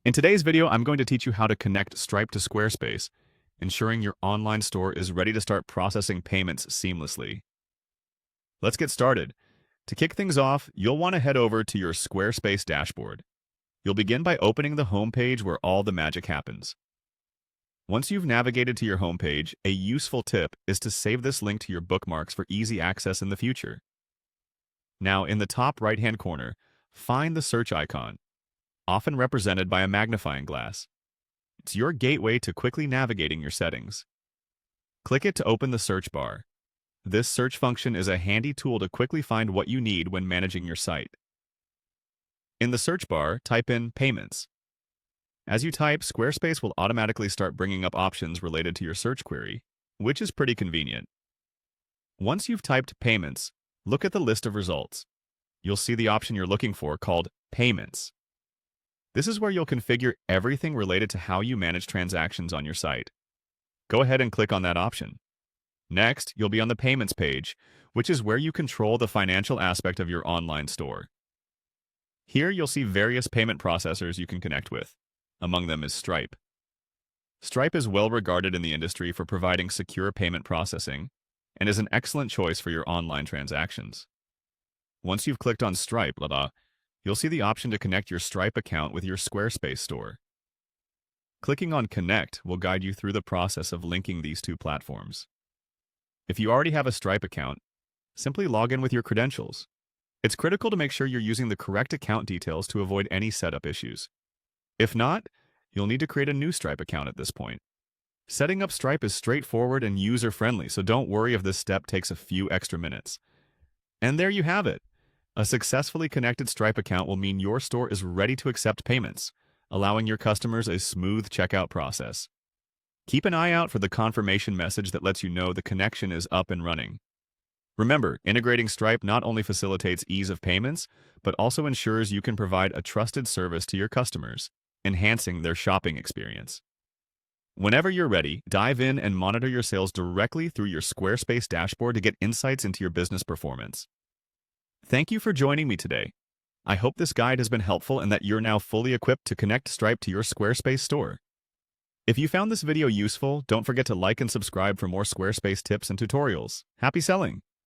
In today's video, I'm going to teach you how to connect Stripe to Squarespace, ensuring your online store is ready to start processing payments seamlessly. Let's get started. To kick things off, you'll want to head over to your Squarespace dashboard. You'll begin by opening the home page where all the magic happens. Once you've navigated to your home page, a useful tip is to save this link to your bookmarks for easy access in the future. Now, in the top right-hand corner, find the search icon, often represented by a magnifying glass. It's your gateway to quickly navigating your settings. Click it to open the search bar. This search function is a handy tool to quickly find what you need when managing your site. In the search bar, type in Payments. As you type, Squarespace will automatically start bringing up options related to your search query, which is pretty convenient. Once you've typed Payments, look at the list of results. You'll see the option you're looking for called Payments. This is where you'll configure everything related to how you manage transactions on your site. Go ahead and click on that option. Next, you'll be on the Payments page, which is where you control the financial aspect of your online store. Here, you'll see various payment processors you can connect with. Among them is Stripe. Stripe is well regarded in the industry for providing secure payment processing and is an excellent choice for your online transactions. Once you've clicked on Stripe, you'll see the option to connect your Stripe account with your Squarespace store. Clicking on Connect will guide you through the process of linking these two platforms. If you already have a Stripe account, simply log in with your credentials. It's critical to make sure you're using the correct account details to avoid any setup issues. If not, you'll need to create a new Stripe account at this point. Setting up Stripe is straightforward and user-friendly, so don't worry if this step takes a few extra minutes. And there you have it. A successfully connected Stripe account will mean your store is ready to accept payments, allowing your customers a smooth checkout process. Keep an eye out for the confirmation message that lets you know the connection is up and running. Remember, integrating Stripe not only facilitates ease of payments, but also ensures you can provide a trusted service to your customers, enhancing their shopping experience. Whenever you're ready, dive in and monitor your sales directly through your Squarespace dashboard to get insights into your business performance. Thank you for joining me today. I hope this guide has been helpful and that you're now fully equipped to connect Stripe to your Squarespace store. If you found this video useful, don't forget to like and subscribe for more Squarespace tips and tutorials. Happy selling!